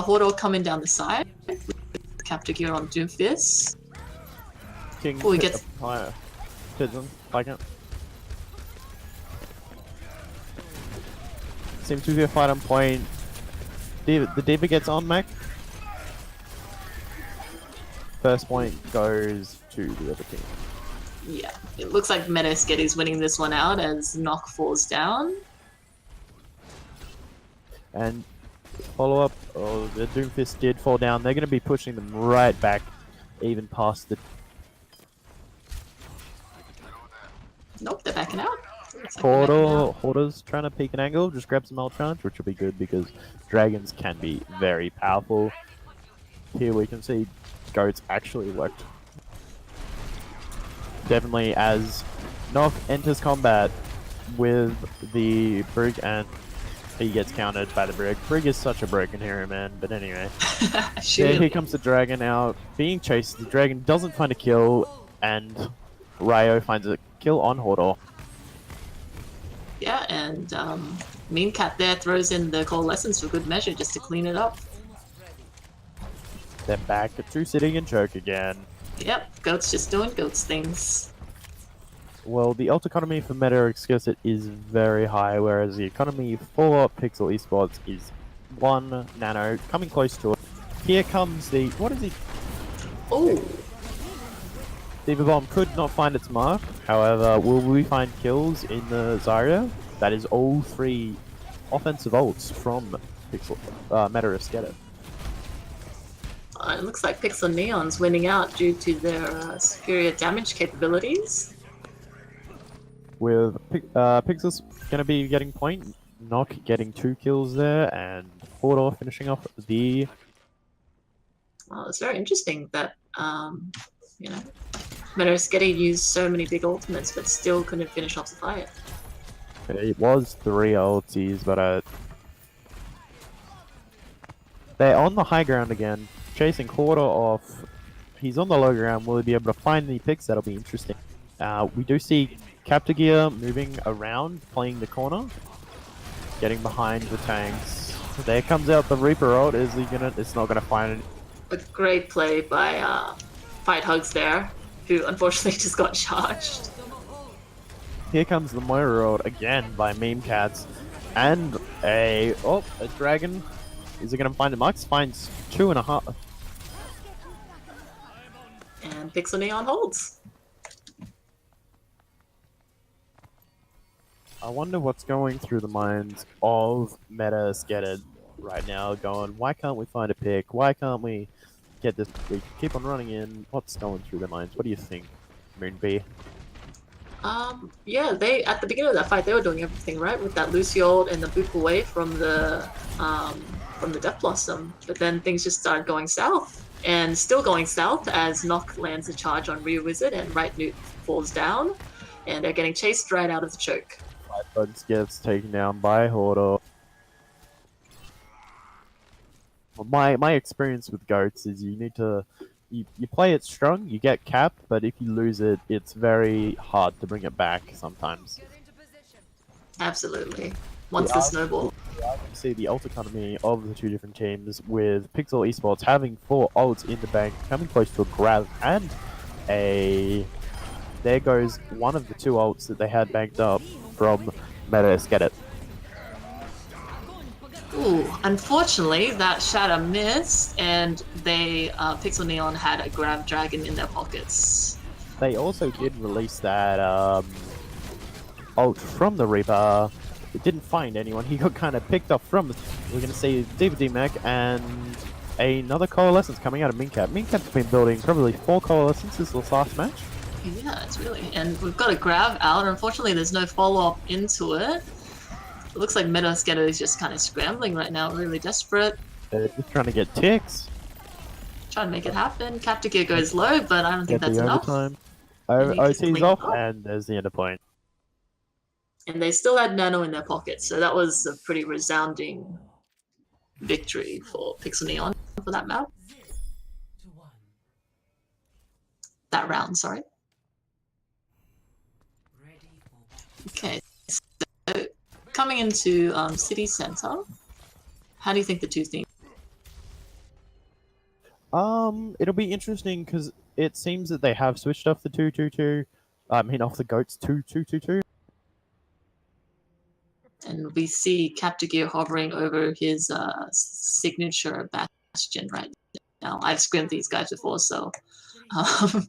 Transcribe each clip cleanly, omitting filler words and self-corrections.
Hordor coming down the side. Capture gear on Doomfist. King Oh, he gets... higher. Pigeon, like it. Seems to be a fight on point. The Diva gets on mech. First point goes to the other team. Yeah, it looks like Esketi's winning this one out as Nock falls down. And follow up, oh, the Doomfist did fall down. They're going to be pushing them right back, even past the... Nope, they're backing out. Like Hordor's trying to peek an angle, just grab some ult charge, which will be good because dragons can be very powerful. Here we can see goats actually worked. Definitely as Nock enters combat with the Brig and he gets countered by the Brig. Brig is such a broken hero, man, but anyway. Here comes the dragon out, being chased. The dragon doesn't find a kill and Ryo finds a kill on Hordor. Yeah, and Mean Cat there throws in the Coalescence for good measure just to clean it up. Then back to sitting and choke again. Yep, Goat's just doing Goat's things. Well, the ult economy for Meta Esketi is very high, whereas the economy for Pixel Esports is 1 nano, coming close to it. Here comes the... what is he? Oh! Diva Bomb could not find its mark, however, will we find kills in the Zarya? That is all 3 offensive ults from Pixel Meta Esketi. It looks like Pixel Neon's winning out due to their superior damage capabilities. With Pixel's going to be getting point, Nock getting 2 kills there, and Hordor finishing off the... Well, it's very interesting that, you know, Meta Esketi used so many big ultimates but still couldn't finish off the fight. It was 3 ultis, but they're on the high ground again, chasing Hordor off. He's on the low ground. Will he be able to find the picks? That'll be interesting. We do see Captor Gear moving around, playing the corner, getting behind the tanks. There comes out the Reaper ult. Is he gonna? It's not gonna find it. A great play by Fight Hugs there, who unfortunately just got charged. Here comes the Moira ult again by Meme Cats, and a dragon. Is it gonna find a Mux? Finds 2.5. And Pixel Neon holds. I wonder what's going through the minds of Meta Esketi right now, going, why can't we find a pick? Why can't we get this? We keep on running in. What's going through their minds? What do you think, Moonbee? Yeah, they at the beginning of that fight they were doing everything right with that Lucy ult and the boop away from the Death Blossom, but then things just started going south. And still going south as Nock lands a charge on Rear Wizard and Right Newt falls down, and they're getting chased right out of the choke. Bugs gets taken down by Hordor. Well, my experience with goats is you need to you play it strong, you get capped, but if you lose it, it's very hard to bring it back sometimes. Absolutely. Once the snowball. I can see the ult economy of the 2 different teams, with Pixel Esports having 4 ults in the bank, coming close to a grab, and a... there goes one of the 2 ults that they had banked up from Meta Esketi. Ooh, unfortunately that Shatter missed, and they Pixel Neon had a Grab Dragon in their pockets. They also did release that ult from the Reaper. It didn't find anyone. He got kind of picked up from... We're going to see DVD Mech and another Coalescence coming out of Mincat. Mincat's been building probably 4 Coalescences this last match. Yeah, it's really... And we've got a grab out. Unfortunately, there's no follow-up into it. It looks like Meta Esketi is just kind of scrambling right now, really desperate. They're just trying to get ticks. Trying to make it happen. Captor Gear goes low, but I don't think that's enough. OT's off, and there's the ender point. And they still had Nano in their pockets, so that was a pretty resounding victory for Pixel Neon for that map. That round, sorry. Okay, so coming into City Center, how do you think the 2 teams It'll be interesting because it seems that they have switched off the 2-2-2. I mean, off the goats 2-2-2-2. And we see Captain Gear hovering over his signature bastion right now. I've scrimmed these guys before, so um,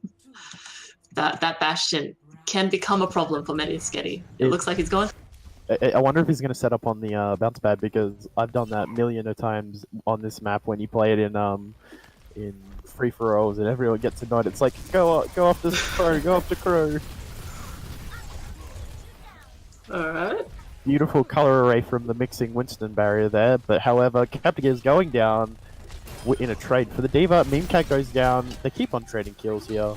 that bastion can become a problem for Esketi. It looks like he's going. I wonder if he's going to set up on the bounce pad, because I've done that million of times on this map when you play it in free for alls and everyone gets annoyed. It's like go off this crow, go off the crow. All right. Beautiful color array from the mixing Winston barrier there, but however, Captain is going down in a trade for the Diva. Meme Cat goes down. They keep on trading kills here.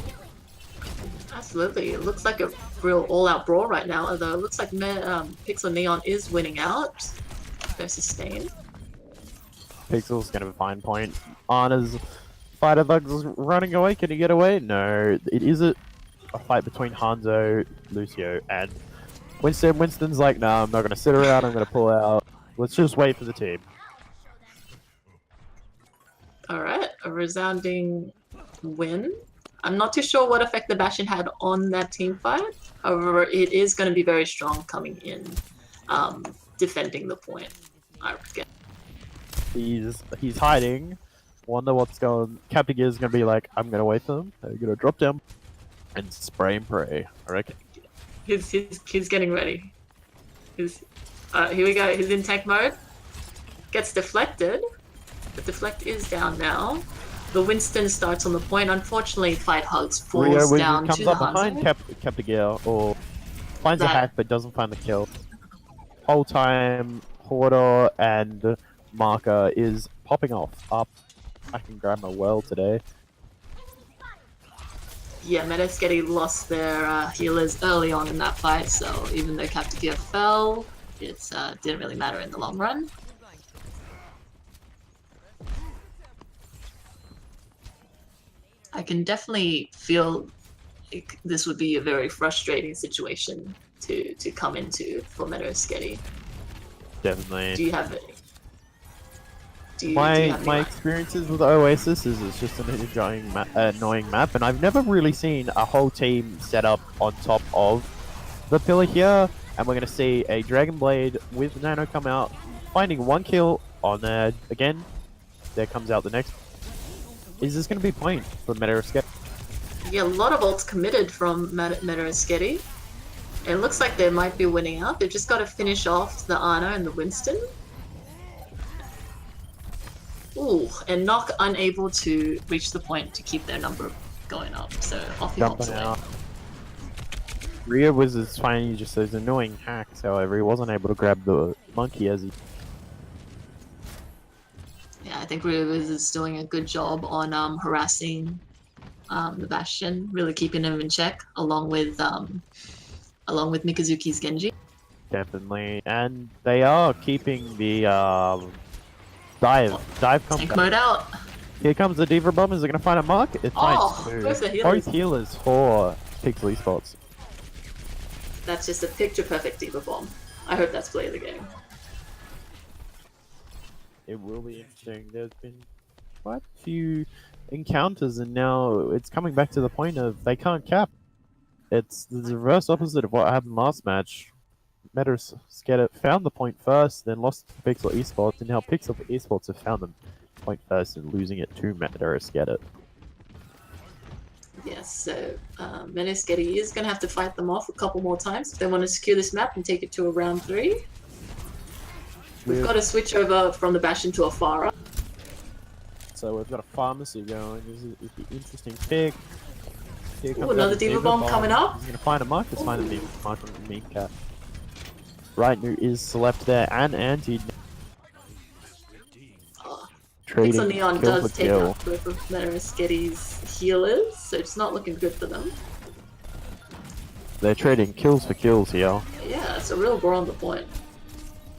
Absolutely. It looks like a real all-out brawl right now, although it looks like Pixel Neon is winning out versus Stain. Pixel's gonna find point. Anna's fighter thugs running away. Can he get away? No. It is a fight between Hanzo, Lucio, and Winston. Winston's like, nah, I'm not gonna sit around. I'm gonna pull out. Let's just wait for the team. All right, a resounding win. I'm not too sure what effect the Bastion had on that team fight. However, it is going to be very strong coming in, defending the point. I reckon. He's hiding. Wonder what's going. Captain Gear's gonna be like, I'm gonna wait for them. They're gonna drop down and spray and pray. I reckon. He's getting ready. Here we go. He's in tank mode. Gets deflected. The deflect is down now. The Winston starts on the point. Unfortunately, Fight Hugs falls down comes to the up behind Captain Gear, or finds a hack but doesn't find the kill. Whole time, Hoarder and Marker is popping off. Up. I can grab my well today. Yeah, Esketi lost their healers early on in that fight, so even though Captain Gear fell, it didn't really matter in the long run. I can definitely feel like this would be a very frustrating situation to come into for Esketi. Definitely. Do you have any? My experiences with Oasis is it's just an annoying map, and I've never really seen a whole team set up on top of the pillar here. And we're going to see a Dragon Blade with Nano come out, finding one kill on there again. There comes out the next. Is this going to be point for Esketi? Yeah, a lot of ults committed from Esketi. It looks like they might be winning out. They've just got to finish off the Ana and the Winston. Ooh, and Nock unable to reach the point to keep their number going up, so off he hops away. Rhea was finding just those annoying hacks, however, he wasn't able to grab the monkey as he... Yeah, I think Rhea is doing a good job on harassing the Bastion, really keeping him in check, along with Mikazuki's Genji. Definitely, and they are keeping the dive comes Tank mode out. Here comes the Diva Bomb. Is it going to find a mark? It finds two. Both healers for Pixel Esports. That's just a picture-perfect Diva Bomb. I hope that's play of the game. It will be interesting. There's been quite a few encounters, and now it's coming back to the point of they can't cap. It's the reverse opposite of what happened last match. Esketi found the point first, then lost to Pixel Esports, and now Pixel Esports have found the point first and losing it to Esketi. Yes, so Esketi is going to have to fight them off a couple more times if they want to secure this map and take it to a round 3. We've got to switch over from the Bastion to a Pharah. So we've got a Pharmacy going. This is an interesting pick. Ooh, another Diva Bomb coming up. He's going to find a mark. Let's find a mark from the Meme Cat. Reitner is slept there and anti. Pixel Neon does take out both of Esketi's healers, so it's not looking good for them. They're trading kills for kills here. Yeah, it's a real brawl on the point.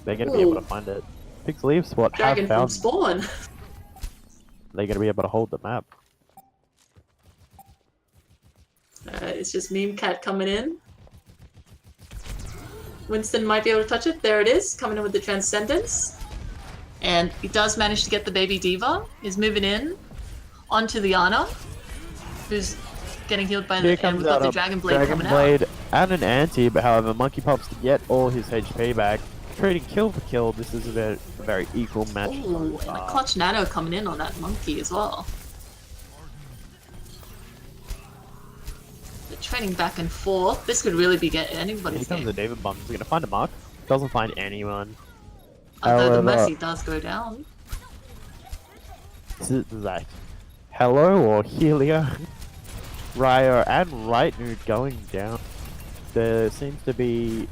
They're going to be able to find it. Pixel Esports Dragon have found. From spawn. They're going to be able to hold the map. It's just Meme Cat coming in. Winston might be able to touch it. There it is, coming in with the Transcendence. And he does manage to get the baby Diva. He's moving in. onto the Ana, who's getting healed by Here the, and comes we've got out the a Dragon Blade Dragon coming Blade out. and an anti, but however, Monkey Pops to get all his HP back. Trading kill for kill, this is a very equal match. Oh, and a clutch nano coming in on that monkey as well. They're trading back and forth. This could really be getting anybody's Here comes the game. David Bum. He's gonna find a mark. Doesn't find anyone. Although the However, Mercy does go down. Zach. Hello or Helio. Ryo and Right Nude going down. There seems to be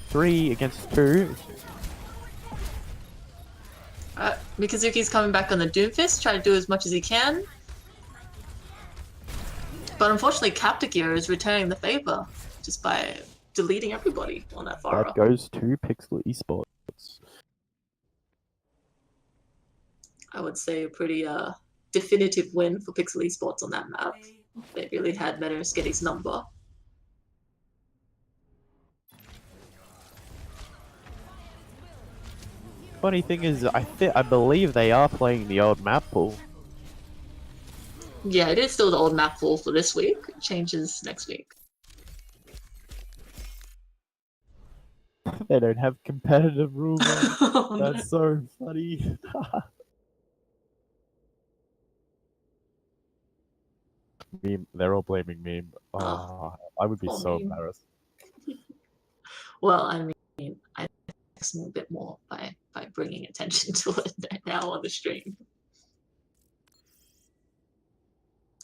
3 against 2. Mikazuki's coming back on the Doomfist, trying to do as much as he can. But unfortunately, Captagear is returning the favor just by deleting everybody on that Pharah. That goes to Pixel Esports. I would say a pretty definitive win for Pixel Esports on that map. They really had Esketi's number. Funny thing is, I believe they are playing the old map pool. Yeah, it is still the old map pool for this week. It changes next week. They don't have competitive rules. Oh, no. That's so funny. Meme. They're all blaming Meme. Oh, I would be poor so Meme. embarrassed. Well, I mean, I fix him a bit more by bringing attention to it now on the stream.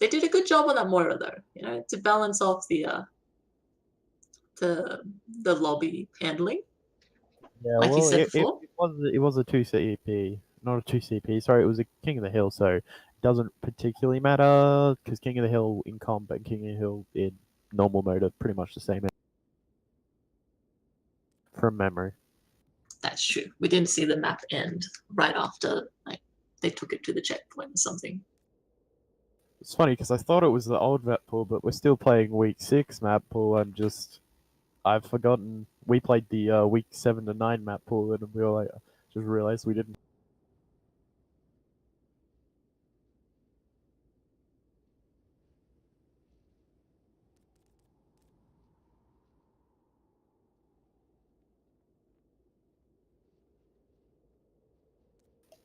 They did a good job on that Moira though, you know, to balance off the lobby handling. Yeah, Like you well, said before. it was a 2 CP, not a 2 CP. Sorry, it was a King of the Hill, so it doesn't particularly matter because King of the Hill in comp and King of the Hill in normal mode are pretty much the same. From memory. That's true. We didn't see the map end right after like they took it to the checkpoint or something. It's funny because I thought it was the old map pool, but we're still playing week 6 map pool. I've forgotten we played the week 7 to 9 map pool, and we were like, just realized we didn't.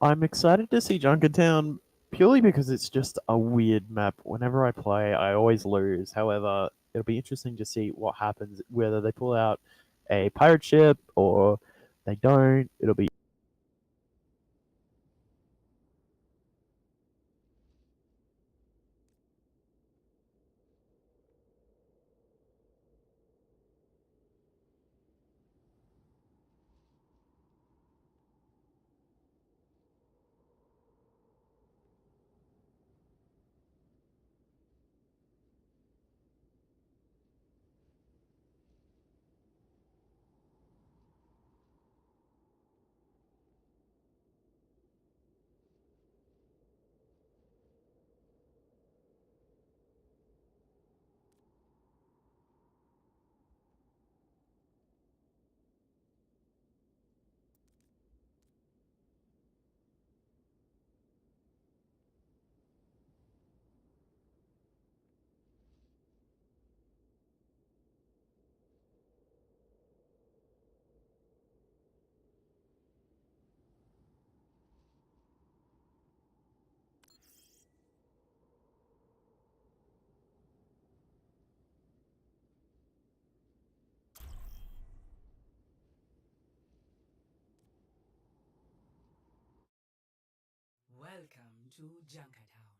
I'm excited to see Junkertown purely because it's just a weird map. Whenever I play, I always lose. However, it'll be interesting to see what happens, whether they pull out a pirate ship or they don't. It'll be. Welcome to Junkertown.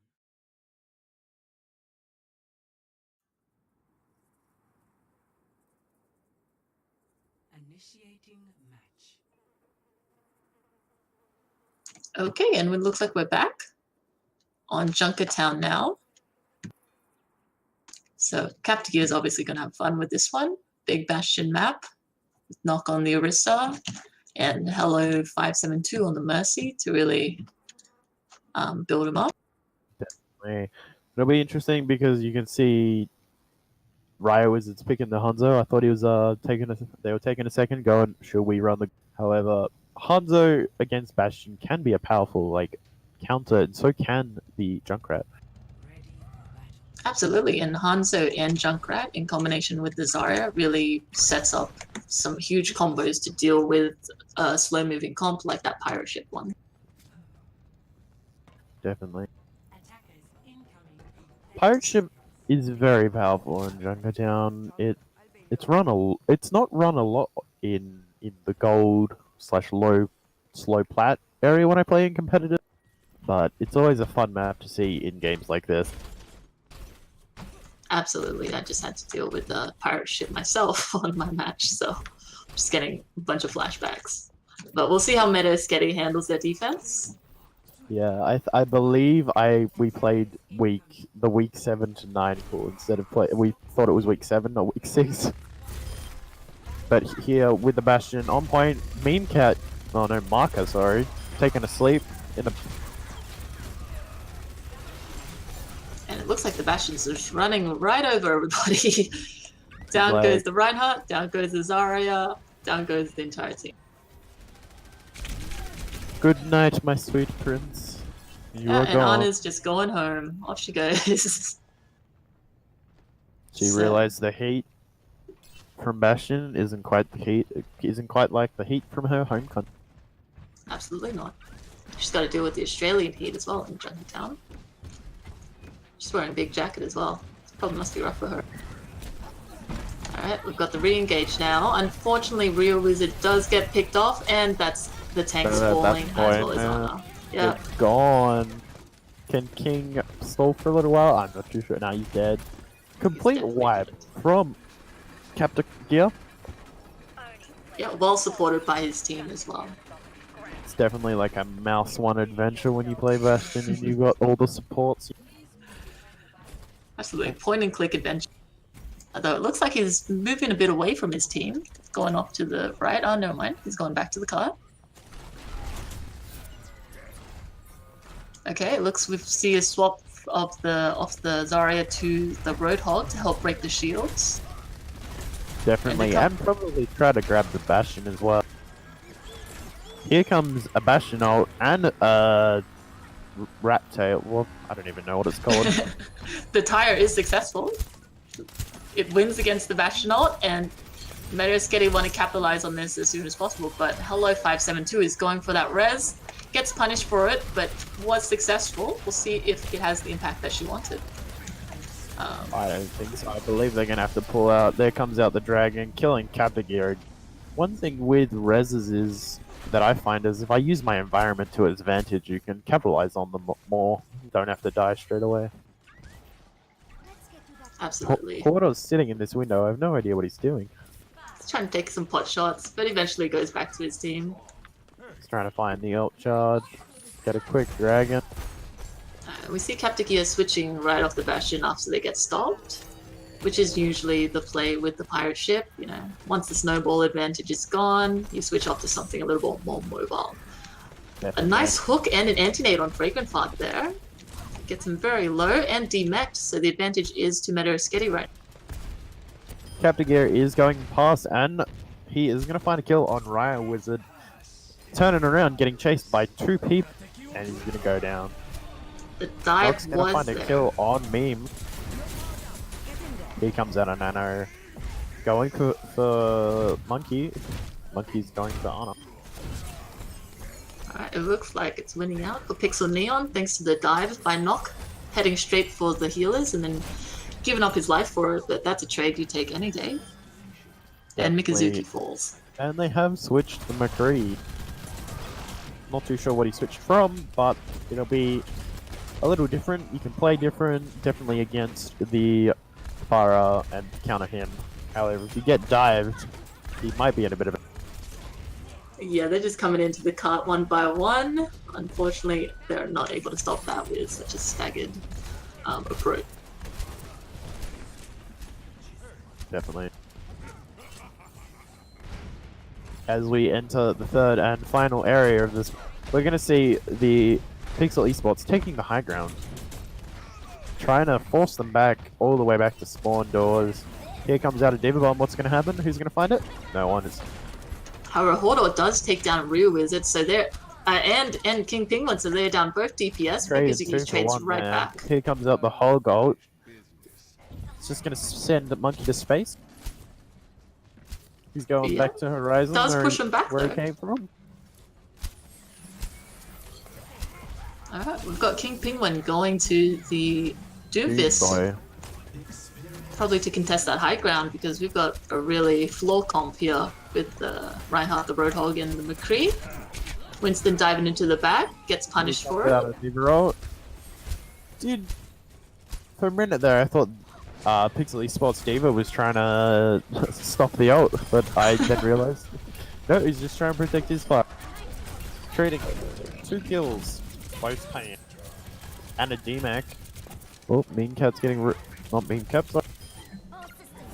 Initiating match. Okay, and it looks like we're back on Junkertown now. So Captagear is obviously going to have fun with this one. Big Bastion map. Knock on the Orisa. And Hello 572 on the Mercy to really build him up. Definitely. It'll be interesting because you can see Ryo Wizards picking the Hanzo. I thought he was they were taking a second going, should we run the. However, Hanzo against Bastion can be a powerful counter, and so can the Junkrat. Ready for battle. Absolutely, and Hanzo and Junkrat in combination with the Zarya really sets up some huge combos to deal with a slow-moving comp like that pirate ship one. Definitely. Attackers incoming. in Pirate 30 ship is very powerful in Junkertown. It's not run a lot in the gold slash low slow plat area when I play in competitive, but it's always a fun map to see in games like this. Absolutely, I just had to deal with the pirate ship myself on my match, so I'm just getting a bunch of flashbacks. But we'll see how Meta Esketi handles their defense. Yeah, I believe we played the week 7 to 9 pool instead of we thought it was week 7, not week 6. But here with the Bastion on point, Meme Cat, oh no, Marker, sorry, taking a sleep in a. And it looks like the Bastion's just running right over everybody. Down Like- goes the Reinhardt, down goes the Zarya, down goes the entire team. Good night, my sweet prince. You are And gone. Anna's just going home. Off she goes. She So- realized the heat from Bastion isn't quite like the heat from her home country. Absolutely not. She's got to deal with the Australian heat as well in Junkertown. She's wearing a big jacket as well. Probably must be rough for her. Alright, we've got the re-engage now. Unfortunately, Real Wizard does get picked off, and that's the tanks That's falling as well point, as yeah. Anna. Yeah, It's gone. Can King stall for a little while? I'm not too sure. Now he's dead. Complete definitely wipe dead. from Captain Gear. yeah, well supported by his team as well. It's definitely like a mouse one adventure when you play Bastion and you got all the supports. Absolutely, point and click adventure. Although it looks like he's moving a bit away from his team, going off to the right. Oh, never mind. He's going back to the car. Okay, it looks we see a swap of the Zarya to the Roadhog to help break the shields. Definitely, And and probably try to grab the Bastion as well. Here comes a Bastion ult and a rat tail. Well, I don't even know what it's called. The tire is successful. It wins against the Bastion ult, and Meta Esketi want to capitalize on this as soon as possible. But Hello 572 is going for that res, gets punished for it, but was successful. We'll see if it has the impact that she wanted. I don't think so. I believe they're gonna have to pull out. There comes out the dragon, killing Captain. One thing with reses is that I find is if I use my environment to its advantage, you can capitalize on them more. You don't have to die straight away. Absolutely. Porto's sitting in this window. I have no idea what he's doing. He's trying to take some pot shots, but eventually goes back to his team. He's trying to find the ult charge. Get a quick dragon. We see Captain switching right off the Bastion after they get stopped, which is usually the play with the pirate ship. You know, once the snowball advantage is gone, you switch off to something a little bit more mobile. A Definitely. nice hook and an anti-nade on Fragrant Fart there. Gets him very low and demeched, so the advantage is to Meta Esketi right now. Captain Gear is going past, and he is going to find a kill on Raya Wizard. Turning around, getting chased by 2 people, and he's going to go down. The dive Dog's going to was find a there. kill on Meme. Here comes out a Nano. Going for Monkey. Monkey's going for Honor. Alright, it looks like it's winning out for Pixel Neon thanks to the dive by Nock, heading straight for the healers and then giving up his life for it, but that's a trade you take any day. And Definitely. Mikazuki falls. And they have switched to McCree. Not too sure what he switched from, but it'll be a little different. You can play different, definitely against the Farah and counter him. However, if you get dived, he might be in a bit of a... Yeah, they're just coming into the cart one by one. Unfortunately, they're not able to stop that with such a staggered approach. Definitely. As we enter the third and final area of this, we're going to see the Pixel Esports taking the high ground. Trying to force them back, all the way back to spawn doors. Here comes out a Diva Bomb. What's going to happen? Who's going to find it? No one is. However, Hodor does take down Real Wizard, so they're And King Ping wants to lay down both DPS because Traded he 2 for trades 1 right there. back. Here comes up the whole gold. It's just gonna send the monkey to space. He's going Yeah. back to Horizon Does push him back where he though. came from. Alright, we've got King Penguin going to the Dude, Doomfist, boy. probably to contest that high ground because we've got a really floor comp here with Reinhardt, the Roadhog, and the McCree. Winston diving into the back, gets punished for Without it. a Diva ult. Dude, for a minute there, I thought Pixel Esports Diva was trying to stop the ult, but I then realized no, he's just trying to protect his fire. Trading 2 kills, both paying, and a DMAC. Oh, Mean Cat's getting not Mean Cat, sorry.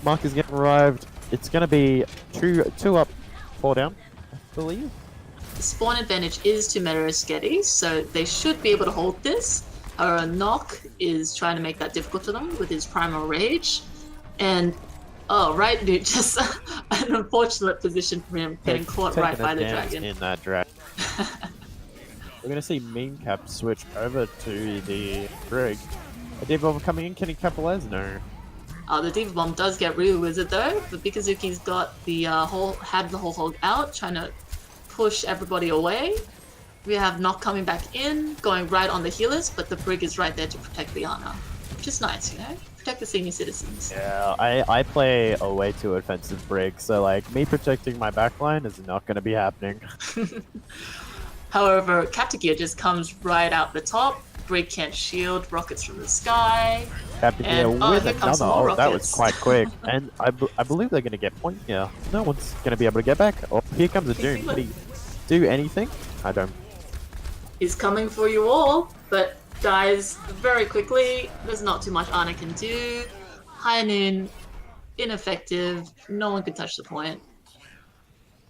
Mark is getting revived. It's gonna be two up, 4 down, I believe. The spawn advantage is to Meta Esketi, so they should be able to hold this. However, Nock is trying to make that difficult for them with his Primal Rage. And, oh, right, dude, just an unfortunate position for him, getting caught right by the dragon. In that dragon. We're gonna see Mean Cap switch over to the Brig. A Diva coming in, can he capitalize? No. The Diva Bomb does get real Wizard though, but Bikazuki's got the whole hog out, trying to push everybody away. We have Nock coming back in, going right on the healers, but the Brig is right there to protect the Ana. Which is nice, you know? Protect the senior citizens. Yeah, I play a way too offensive Brig, so like me protecting my backline is not gonna be happening. However, Captagear just comes right out the top. Brig can't shield, rockets from the sky. Captagear with here comes another more ult, that was rockets. quite quick. And I believe they're gonna get point here. No one's gonna be able to get back. Oh, here comes a Doom. Can he do anything? I don't. He's coming for you all, but dies very quickly. There's not too much Ana can do. High Noon, ineffective. No one can touch the point.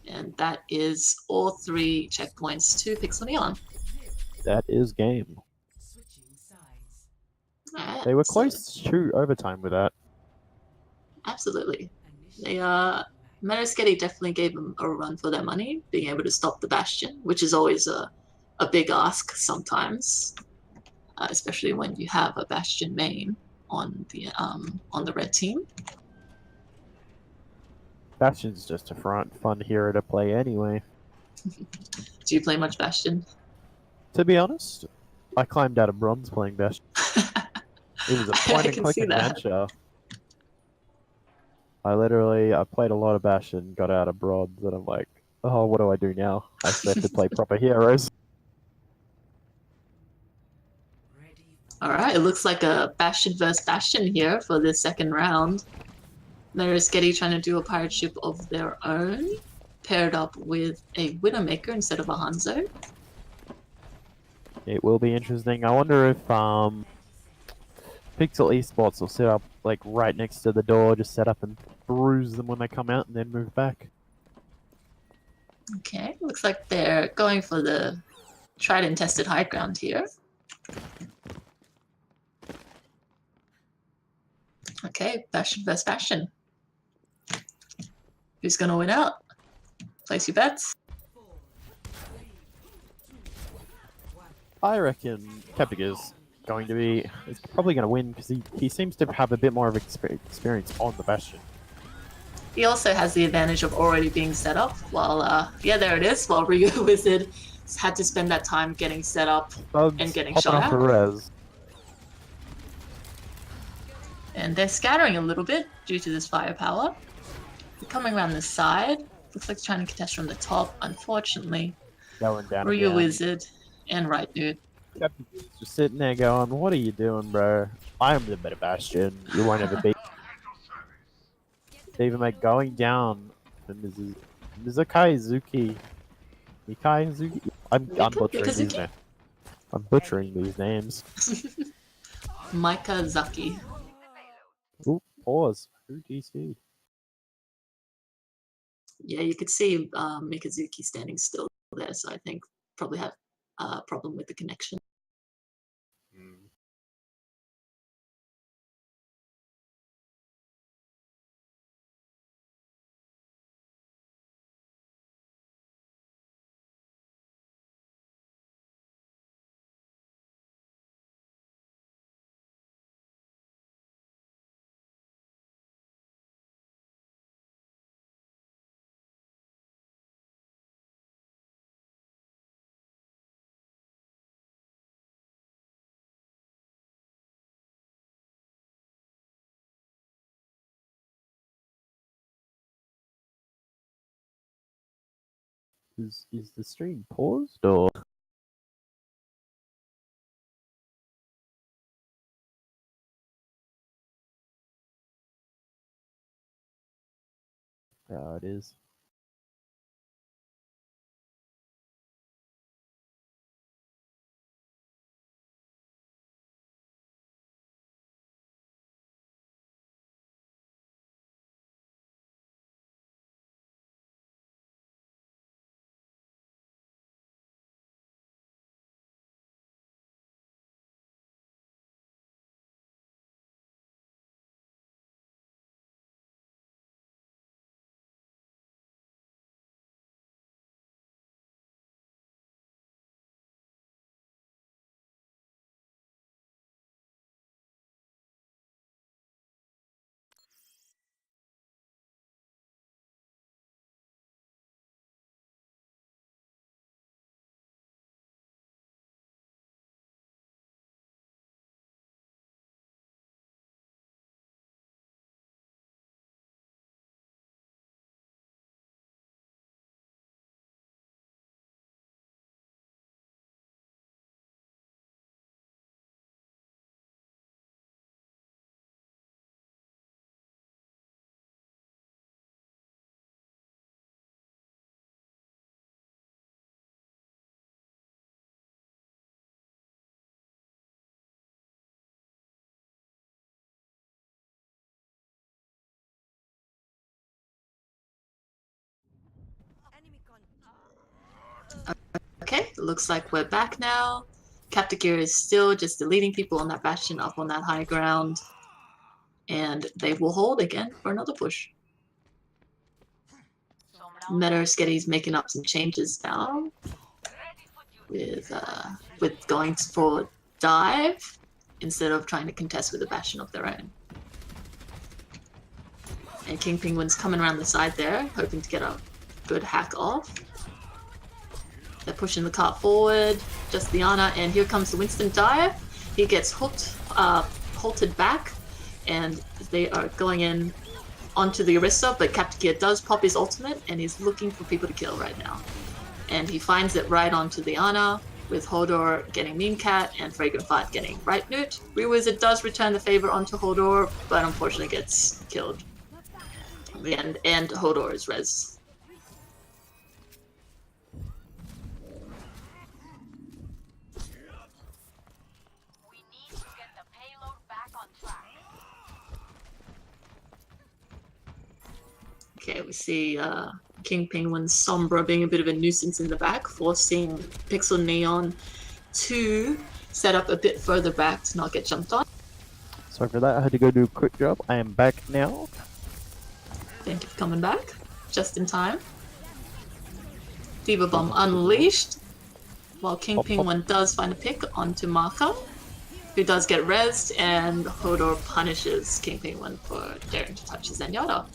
And that is all 3 checkpoints to Pixel Neon. That is game. Switching sides. Alright, They were so- close to overtime with that. Absolutely. They Metasketty definitely gave them a run for their money, being able to stop the Bastion, which is always a big ask sometimes, especially when you have a Bastion main on the red team. Bastion's just a fun hero to play anyway. Do you play much Bastion? To be honest, I climbed out of bronze playing Bastion. It was a point and can click see that. adventure. I played a lot of Bastion, got out of bronze, and I'm like, oh, what do I do now? I still have to play proper heroes. Ready for Alright, it looks like a Bastion vs Bastion here for the second round. Metasketty trying to do a pirate ship of their own, paired up with a Widowmaker instead of a Hanzo. It will be interesting. I wonder if Pixel Esports will set up like right next to the door, just set up and bruise them when they come out and then move back. Okay, looks like they're going for the tried and tested high ground here. Okay, Bastion vs Bastion. Who's gonna win out? Place your bets. I reckon Captagear's going to be, is probably going to win because he seems to have a bit more of experience on the Bastion. He also has the advantage of already being set up, while, yeah, there it is, while Ryu Wizard had to spend that time getting set up Bugs and getting popping shot off at. a res. And they're scattering a little bit due to this firepower. They're coming around the side. Looks like they're trying to contest from the top, unfortunately. Going down Ryu again. Wizard and Right Dude. Captagear's just sitting there going, what are you doing, bro? I am the better Bastion. You won't ever beat Even going down to Mizukai Zuki. Mikai Zuki? I'm butchering these Mikazuki? names. I'm butchering these names. Micah Zaki. Ooh, pause. Who DC? Yeah, you could see Mikazuki standing still there, so I think probably have a problem with the connection. Is the stream paused or? Yeah, it is. Okay, looks like we're back now. Captain is still just deleting people on that bastion up on that high ground. And they will hold again for another push. Meta Esketi's making up some changes now with going for dive instead of trying to contest with a bastion of their own. And King Penguin's coming around the side there, hoping to get a good hack off. They're pushing the cart forward, just Diana, and here comes the Winston dive. He gets hooked, halted back, and they are going in onto the Orisa, but Captain Gear does pop his ultimate, and he's looking for people to kill right now. And he finds it right onto the Ana, with Hodor getting Meme Cat and Fragrant Fart getting Right Newt. Rewizard does return the favor onto Hodor, but unfortunately gets killed in the end, and Hodor is res. Okay, we see King Penguin's Sombra being a bit of a nuisance in the back, forcing Pixel Neon to set up a bit further back to not get jumped on. Sorry for that, I had to go do a quick job. I am back now. Thank you for coming back, just in time. Fever Bomb unleashed, while King Penguin does find a pick onto Marka, who does get rezzed, and Hodor punishes King Penguin for daring to touch his Zenyatta.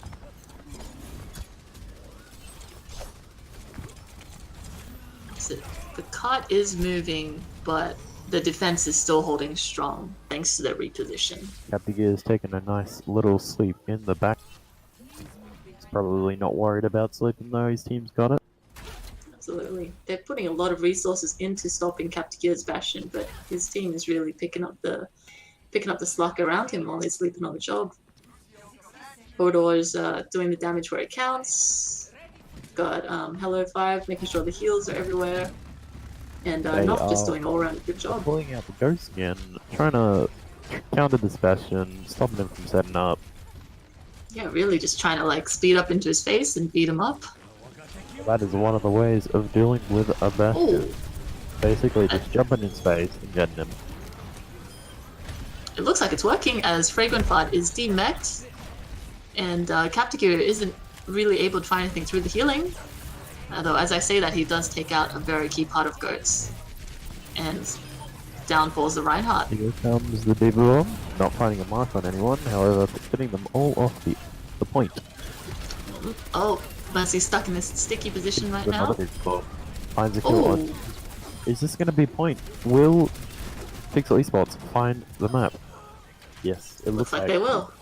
So the cart is moving, but the defense is still holding strong thanks to their reposition. Captain Gear is taking a nice little sleep in the back. He's probably not worried about sleeping though, his team's got it. Absolutely. They're putting a lot of resources into stopping Captain Gear's Bastion, but his team is really picking up the slack around him while he's sleeping on the job. Hodor is doing the damage where it counts. Got Hello 5, making sure the heals are everywhere. And Nock just doing all around a good job. Pulling out the ghost again, trying to counter this Bastion, stopping him from setting up. Yeah, really just trying to like speed up into his face and beat him up. That is one of the ways of dealing with a Bastion. Ooh. Basically just jumping in space and getting him. It looks like it's working as Fragrant Fart is demeched, and Captain Gear isn't really able to find anything through the healing. Although, as I say that, he does take out a very key part of Goats. And down falls the Reinhardt. Here comes the Diva Bomb, not finding a mark on anyone, however, getting them all off the point. Oh, Mercy's stuck in this sticky position right now. Finds a kill on. Is this going to be point? Will Pixel Esports find the map? Yes, it looks like they will.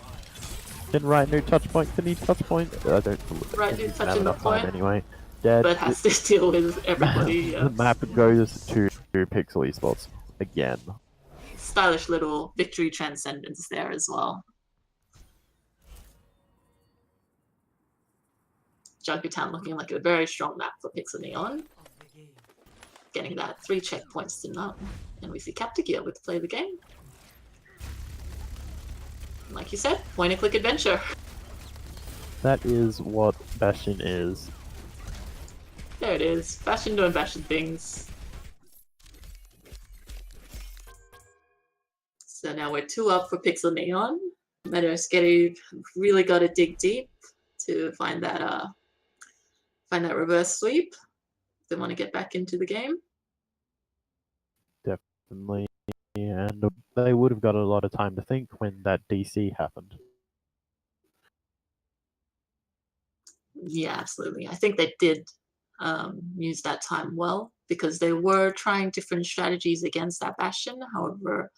Can Right New touch point? Can he touch point? I don't Right New touching the point. Anyway. dead. but has to deal with everybody. The map goes to Pixel Esports again. Stylish little victory transcendence there as well. Junkertown looking like a very strong map for Pixel Neon. of the game. Getting that 3 checkpoints to none. And we see Captagear with play the game. Like you said, point and click adventure. That is what Bastion is. There it is. Bastion doing Bastion things. So now we're 2 up for Pixel Neon. Meta Esketi really got to dig deep to find that reverse sweep. They want to get back into the game. Definitely. And they would have got a lot of time to think when that DC happened. Yeah, absolutely. I think they did use that time well because they were trying different strategies against that Bastion. However,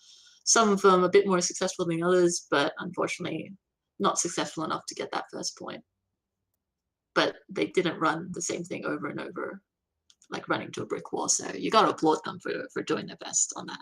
some of them a bit more successful than others, but unfortunately not successful enough to get that first point. But they didn't run the same thing over and over, like running to a brick wall. So you got to applaud them for doing their best on that.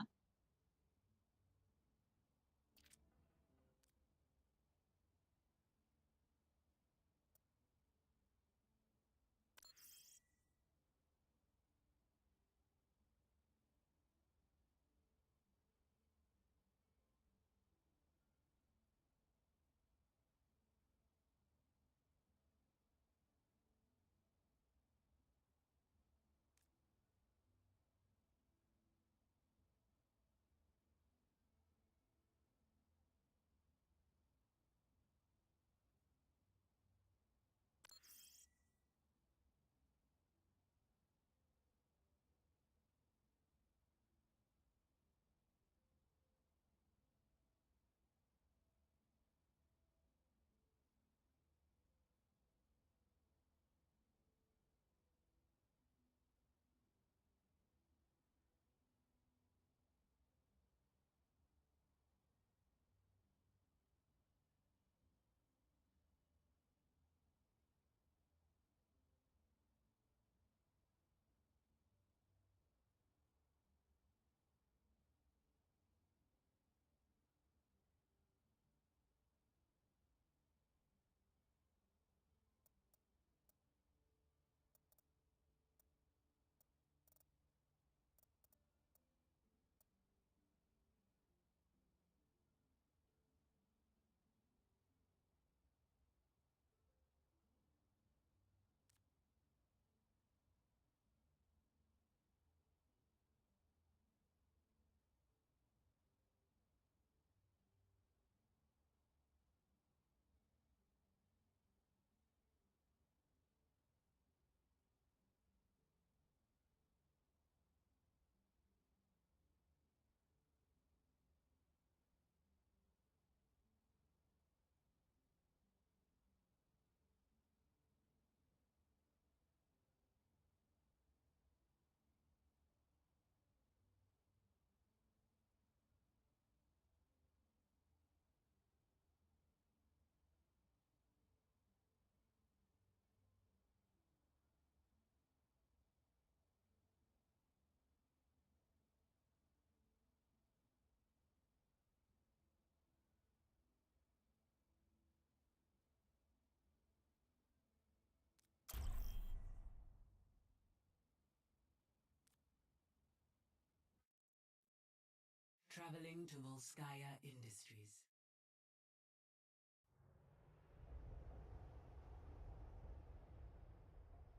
Traveling to Volskaya Industries.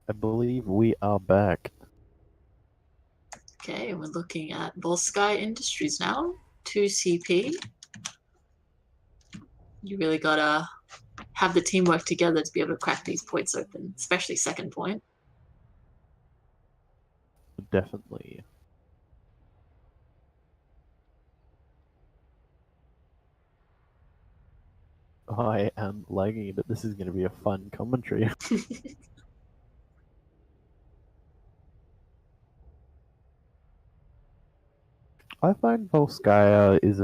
I believe we are back. Okay, we're looking at Volskaya Industries now. 2 CP. You really gotta have the teamwork together to be able to crack these points open, especially second point. Definitely. I am lagging, but this is going to be a fun commentary. I find Volskaya is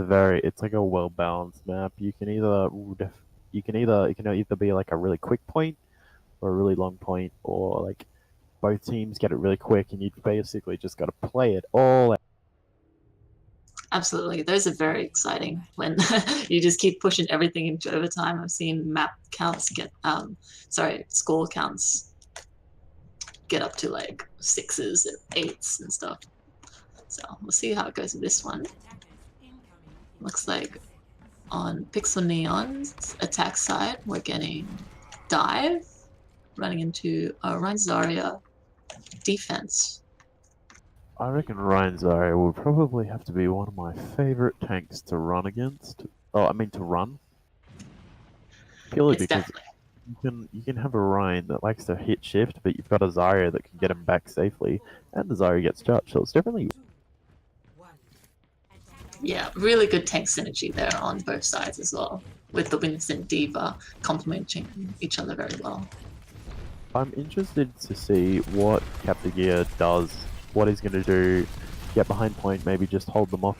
it's like a well balanced map. You can either be like a really quick point or a really long point, or like both teams get it really quick, and you basically just got to play it all out. Absolutely. Those are very exciting when you just keep pushing everything into overtime. I've seen map counts get, score counts get up to like 6s and 8s and stuff. So we'll see how it goes with this one. Looks like on Pixel Neon's attack side, we're getting dive, running into Ryan Zarya defense. I reckon Ryan Zarya will probably have to be one of my favorite tanks to run against. Oh, I mean to run. Purely It's because definitely. you can have a Ryan that likes to hit shift, but you've got a Zarya that can get him back safely, and the Zarya gets charged, so it's definitely. Yeah, really good tank synergy there on both sides as well, with the Winston Diva complementing each other very well. I'm interested to see what Captain does, what he's going to do, get behind point, maybe just hold them off.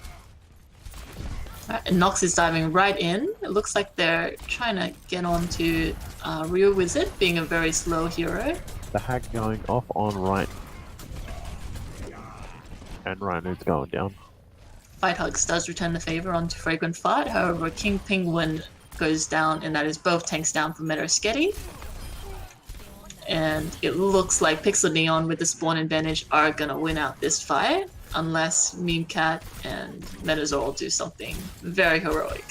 Right, and Nox is diving right in. It looks like they're trying to get on to Real Wizard, being a very slow hero. The hack going off on right. And Rhino's going down. Fight Hugs does return the favor onto Fragrant Fart, however King Penguin goes down, and that is both tanks down for Meta Esketi. And it looks like Pixel Neon with the spawn advantage are gonna win out this fight, unless Meme Cat and Metazorl do something very heroic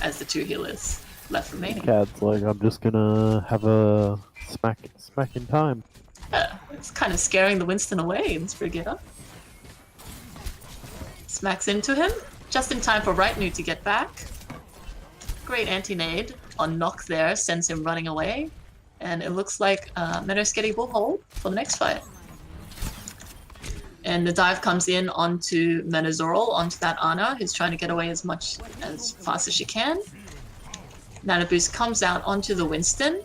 as the two healers left remaining. Cat's like, I'm just gonna have a smack in time. It's kind of scaring the Winston away in Sprigida. Smacks into him, just in time for Right New to get back. Great anti-nade on Knock there, sends him running away. And it looks like Meta Esketi will hold for the next fight. And the dive comes in onto Menazorl, onto that Ana, who's trying to get away as fast as she can. Nano Boost comes out onto the Winston.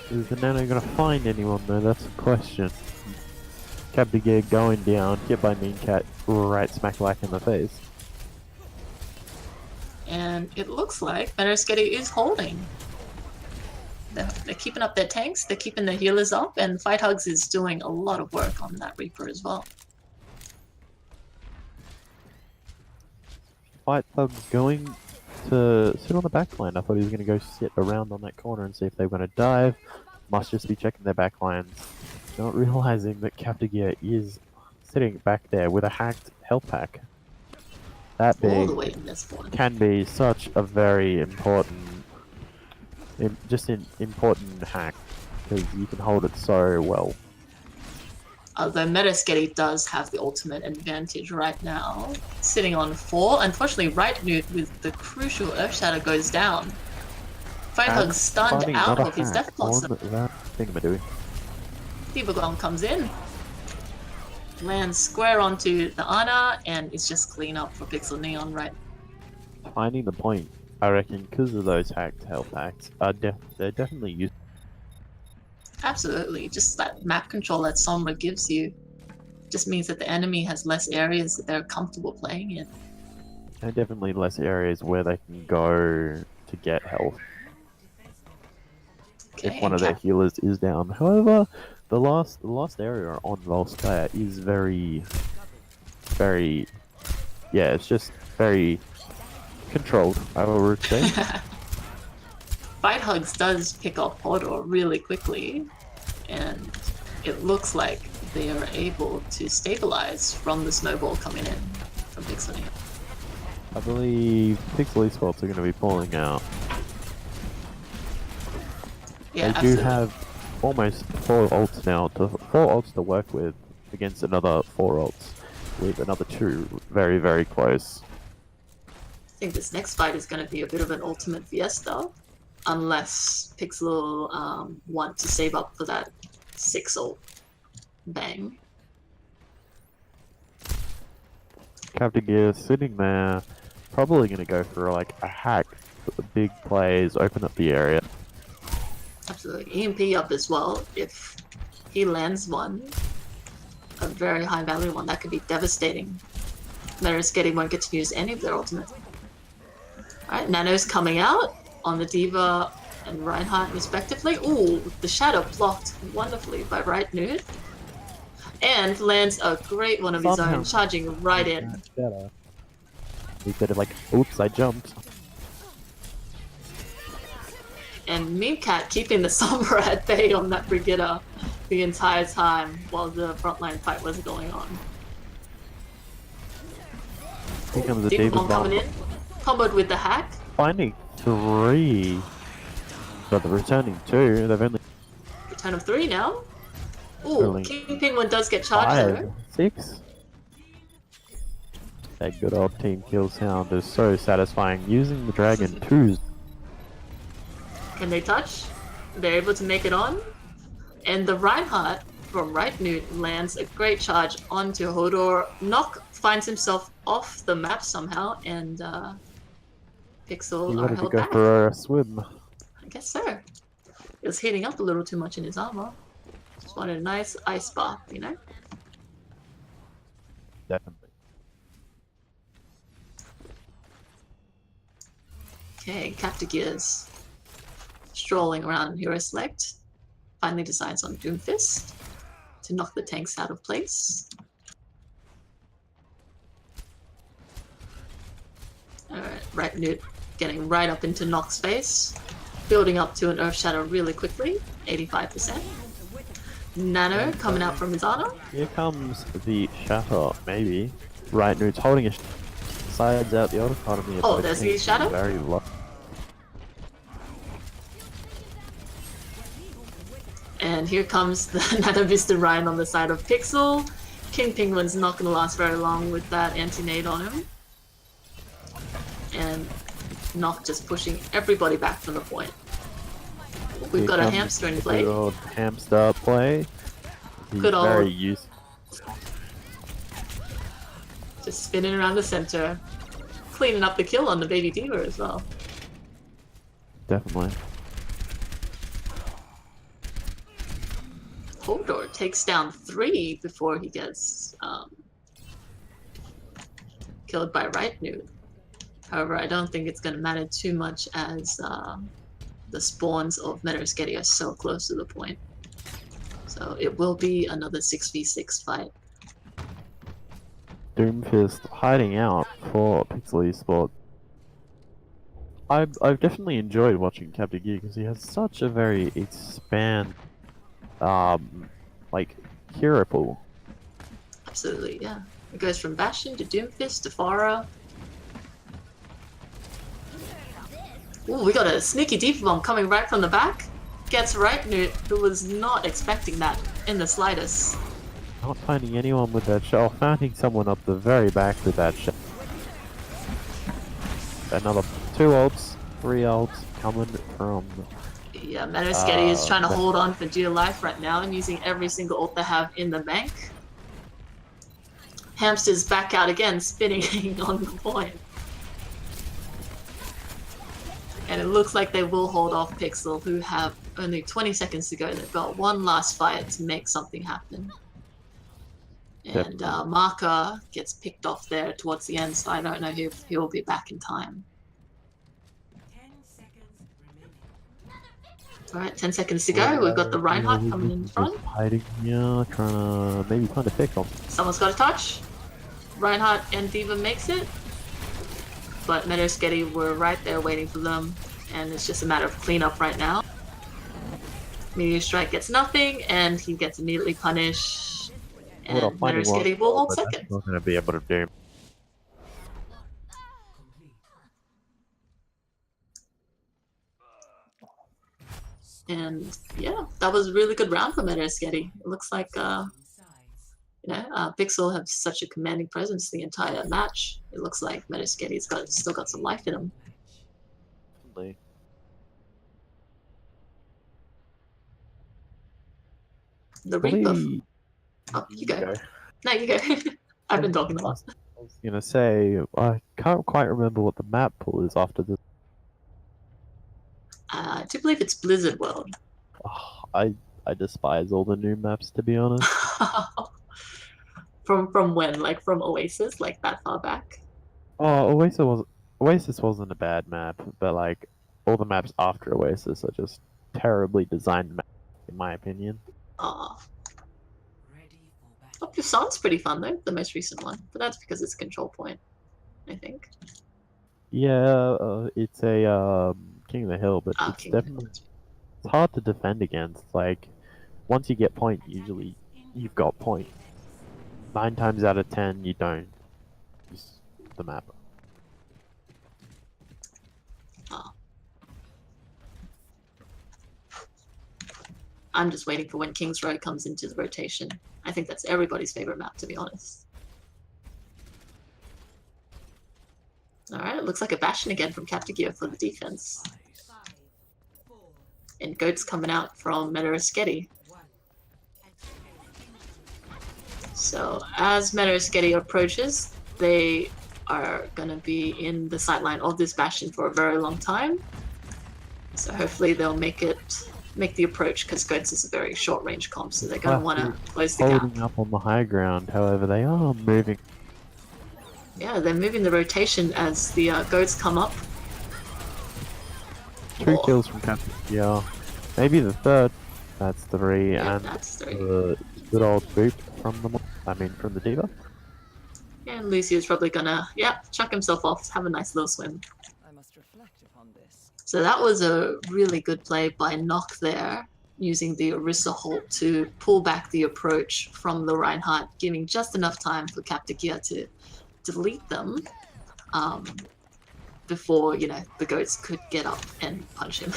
Is the Nano gonna find anyone though? That's the question. Captain going down, hit by Mean Cat, right smack like in the face. And it looks like Meta Esketi is holding. They're keeping up their tanks, they're keeping their healers up, and Fight Hugs is doing a lot of work on that Reaper as well. Fight Hugs going to sit on the backline. I thought he was going to go sit around on that corner and see if they were going to dive. Must just be checking their backlines. Not realizing that Captain is sitting back there with a hacked health pack. That All the big way in this one. can be such a very important important hack, because you can hold it so well. Although Meta Esketi does have the ultimate advantage right now, sitting on 4. Unfortunately, Right Newt with the crucial Earth Shatter goes down. Fight Hug stunned out of his Death Blossom. Diva Golem comes in, lands square onto the Ana, and it's just clean up for Pixel Neon right. Finding the point, I reckon, because of those hacked health packs, they're definitely useful. Absolutely, just that map control that Sombra gives you just means that the enemy has less areas that they're comfortable playing in. And definitely less areas where they can go to get health. Okay, If one of their healers is down. However, the last area on Volskaya is very, yeah, it's just very controlled, I would say. Fight Hugs does pick off Hodor really quickly, and it looks like they are able to stabilize from the snowball coming in from Pixel Neon. I believe Pixel Esports are going to be pulling out. Yeah, They do have almost 4 ults now, 4 ults to work with against another 4 ults, with another 2 very, very close. I think this next fight is going to be a bit of an ultimate fiesta, unless Pixel want to save up for that 6 ult bang. Captain Gear sitting there, probably going to go for like a hack for the big plays, open up the area. Absolutely. EMP up as well. If he lands one, a very high value one, that could be devastating. Meta Esketi won't get to use any of their ultimate. Alright, Nano's coming out on the Diva and Reinhardt respectively. Ooh, the shadow blocked wonderfully by Right Nude. And lands a great one of his Somehow own, charging right in. Shadow. He could have like, oops, I jumped. And Meerkat keeping the Sombra at bay on that Brigitte the entire time while the frontline fight was going on. Here comes the Deep David Bomb coming Bomb. in, comboed with the hack. Finding 3. But they're returning 2. They've only Return of 3 now. Ooh, Only King Penguin does get charged 5, though. 6. That good old team kill sound is so satisfying. Using the Dragon 2s. Can they touch? They're able to make it on. And the Reinhardt from Right Nude lands a great charge onto Hodor. Nock finds himself off the map somehow, and Pixel He are wanted to held go back. for a swim. I guess so. It was heating up a little too much in his armor. Just wanted a nice ice bath, you know? Definitely. Okay, Captain Gears. Strolling around Hero Select. Finally decides on Doomfist to knock the tanks out of place. Alright, Right Newt getting right up into Nock's face. Building up to an Earth Shadow really quickly, 85%. Nano coming out from his armor. Here comes the Shatter, maybe. Right, Nude's holding a sides out the other economy. Oh, there's the Shadow? Very low. And here comes the Nano Vista Ryan on the side of Pixel. King Penguin's not going to last very long with that anti-nade on him. And Nock just pushing everybody back from the point. We've got a hamster in play. Good old hamster play. He's Good old- very useful. Just spinning around the center. Cleaning up the kill on the Baby Diva as well. Definitely. Hodor takes down 3 before he gets killed by Right Nude. However, I don't think it's going to matter too much as the spawns of Meta Esketi are so close to the point. So it will be another 6v6 fight. Doomfist hiding out for Pixel Esports. I've definitely enjoyed watching Captain Gear because he has such a very like hero pool. Absolutely, yeah. It goes from Bastion to Doomfist to Pharah. Ooh, we got a sneaky deep bomb coming right from the back. Gets Right Newt, who was not expecting that in the slightest. Not finding anyone with that shell. Finding someone up the very back with that shell. Another 2 ults, 3 ults coming from. Yeah, Meta Esketi is trying to that- hold on for dear life right now and using every single ult they have in the bank. Hamster's back out again, spinning on the point. And it looks like they will hold off Pixel, who have only 20 seconds to go. They've got one last fight to make something happen. And Marker gets picked off there towards the end, so I don't know if he'll be back in time. 10 seconds remaining. Alright, 10 seconds to go. We've got the Reinhardt coming in front. Just hiding here, trying to maybe find a pick on. Someone's got a touch. Reinhardt and Diva makes it. But Meta Esketi were right there waiting for them. And it's just a matter of cleanup right now. Meteor Strike gets nothing, and he gets immediately punished. And Meta Finding one, Esketi will hold but that's second. not going to be able to do. Complete. And yeah, that was a really good round for Meta Esketi. It looks like Pixel have such a commanding presence the entire match. It looks like Meta Esketi's still got some life in him. Definitely. The Reaper. Believe- Oh, you go. No, you go. I've been talking a lot. I was gonna say, I can't quite remember what the map pool is after this. I do believe it's Blizzard World. Oh, I despise all the new maps, to be honest. From when? Like from Oasis? Like that far back? Oh, Oasis wasn't a bad map, but like all the maps after Oasis are just terribly designed maps, in my opinion. Ah, Ready for battle. Busan's pretty fun though, the most recent one, but that's because it's a control point, I think. Yeah, it's a King of the Hill, but Ah, it's King. definitely it's hard to defend against. Like once you get point, usually you've got point. 9 times out of 10, you don't use the map. Ah. I'm just waiting for when King's Row comes into the rotation. I think that's everybody's favorite map, to be honest. Alright, it looks like a Bastion again from Captagear for the defense. 5, 4, And Goat's coming out from Meta Esketi. 1. So as Meta Esketi approaches, they are going to be in the sightline of this Bastion for a very long time. So hopefully they'll make the approach, because Goats is a very short range comp, so they're going to want to close the gap. Holding up on the high ground, however, they are moving. Yeah, they're moving the rotation as the Goats come up. 2 Oh. kills from Captain. Yeah, maybe the third. That's 3, Yeah, and that's 3. the good old boop from from the Diva. And Lucio's probably gonna, chuck himself off, have a nice little swim. I must reflect upon this. So that was a really good play by Nock there, using the Orisa Holt to pull back the approach from the Reinhardt, giving just enough time for Captagear to delete them before, the Goats could get up and punch him.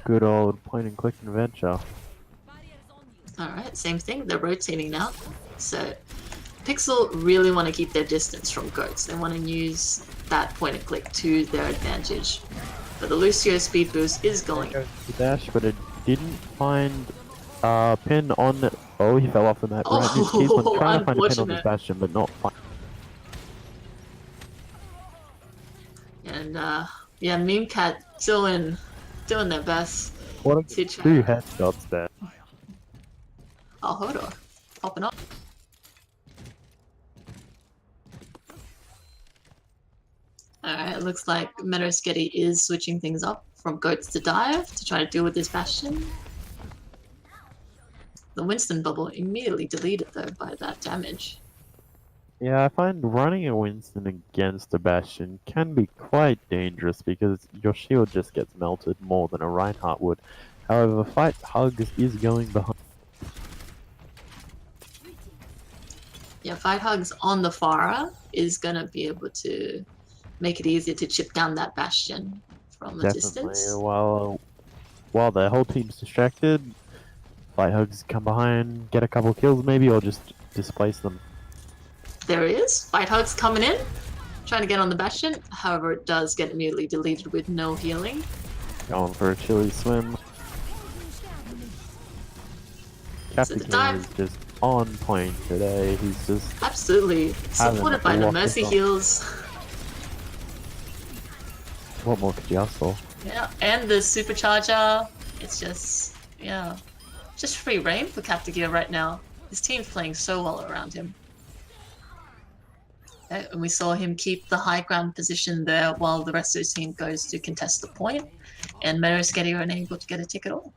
Good old point and click adventure. Alright, same thing, they're rotating now. So Pixel really want to keep their distance from Goats. They want to use that point and click to their advantage. But the Lucio speed boost is going. The dash, but it didn't find pin on. Oh, he fell off the map. Oh, Right, he's trying to find a pin on this unfortunate. bastion, but not find. And yeah, Meme Cat doing their best. What a to try- 2 headshots there. Oh, hold on. Popping up. Alright, it looks like Meta Esketi is switching things up from Goats to Dive to try to deal with this Bastion. The Winston bubble immediately deleted though by that damage. Yeah, I find running a Winston against a bastion can be quite dangerous because your shield just gets melted more than a Reinhardt would. However, Fight Hugs is going behind. Yeah, Fight Hugs on the Pharah is gonna be able to make it easier to chip down that Bastion from a Definitely. distance. While the whole team's distracted, Fight Hugs come behind, get a couple kills maybe, or just displace them. There he is. Fight Hugs coming in, trying to get on the Bastion. However, it does get immediately deleted with no healing. Going for a chilly swim. Captain dive- is just on point today. He's just Absolutely supported by the locked Mercy us up. heals. what more could you ask for? Yeah, and the supercharger. It's just, just free reign for Captagear right now. His team's playing so well around him. Okay, and we saw him keep the high ground position there while the rest of his team goes to contest the point, and Meta Esketi are unable to get a tick at all.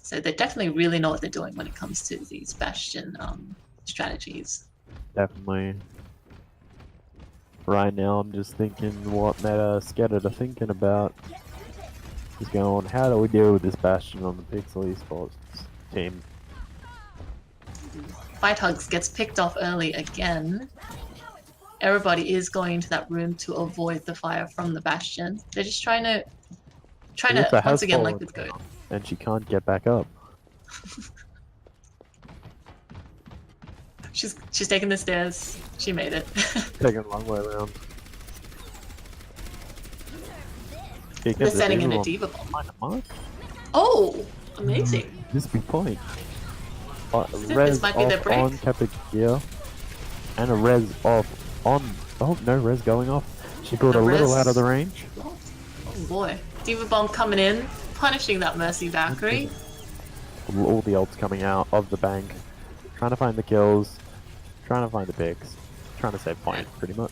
So they definitely really know what they're doing when it comes to these Bastion strategies. Definitely. Right now, I'm just thinking what Meta Esketi are thinking about. He's going, how do we deal with this Bastion on the Pixel Esports team? Fight Hugs gets picked off early again. Everybody is going into that room to avoid the fire from the Bastion. They're just trying to Alyssa has once again, like fallen with Goat. down, and she can't get back up. She's taking the stairs. She made it. Taking a long way around. They're setting in a diva bomb. Mark? Oh, amazing! This be point. This Res might be their off break. on Captagear, and a res off on. Oh no, res going off. She got a little res- out of the range. Oh boy, diva bomb coming in, punishing that Mercy Valkyrie. All the ults coming out of the bank, trying to find the kills, trying to find the picks, trying to save point, pretty much.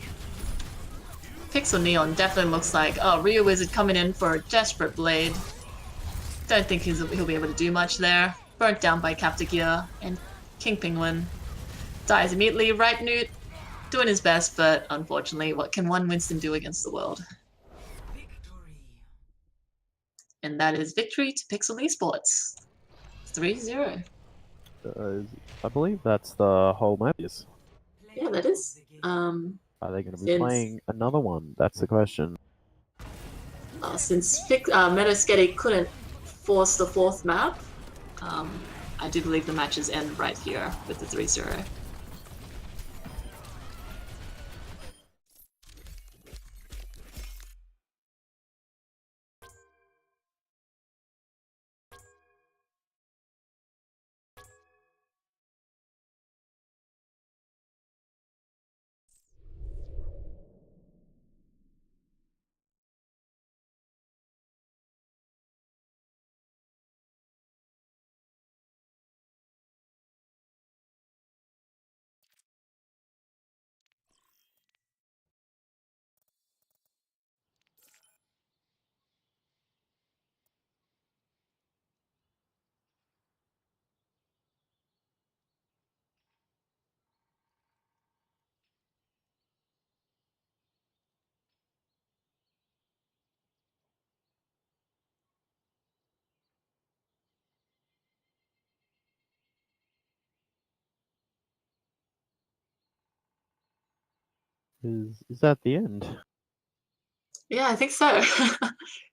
Pixel Neon definitely looks like, oh, Ryu Wizard coming in for a Desperate Blade. Don't think he'll be able to do much there. Burnt down by Captagear, and King Penguin dies immediately. Right Newt doing his best, but unfortunately, what can one Winston do against the world? And that is victory to Pixel Esports. 3-0. I believe that's the whole map. Yes. Yeah, that is. Are they going to be playing another one? That's the question. Since Esketi couldn't force the fourth map, I do believe the matches end right here with the 3-0. Is that the end? Yeah, I think so.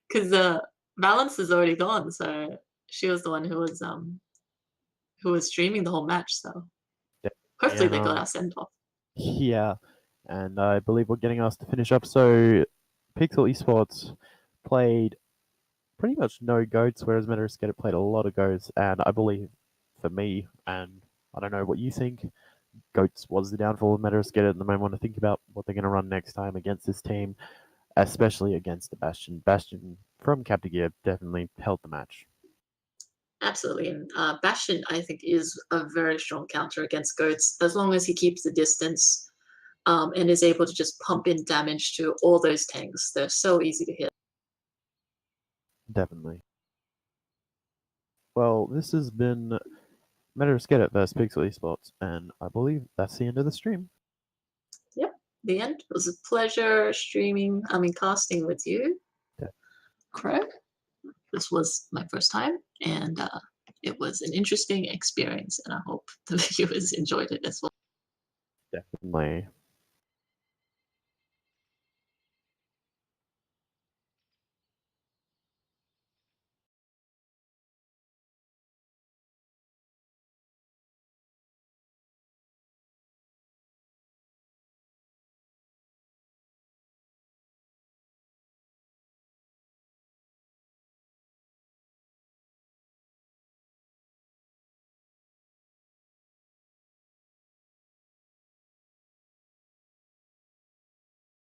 Because Balance is already gone, so she was the one who was streaming the whole match. So hopefully they got our send off. Yeah, and I believe we're getting us to finish up. So Pixel Esports played pretty much no goats, whereas Metaskater played a lot of goats. And I believe for me, and I don't know what you think, goats was the downfall of Metaskater at the moment. I think about what they're going to run next time against this team, especially against the Bastion. Bastion from Captagear definitely held the match. Absolutely, and Bastion I think is a very strong counter against goats as long as he keeps the distance and is able to just pump in damage to all those tanks. They're so easy to hit. Definitely. Well, this has been Metaskater versus Pixel Esports, and I believe that's the end of the stream. Yep, the end. It was a pleasure casting with you, Yeah. Crow. This was my first time, and it was an interesting experience, and I hope the viewers enjoyed it as well. Definitely.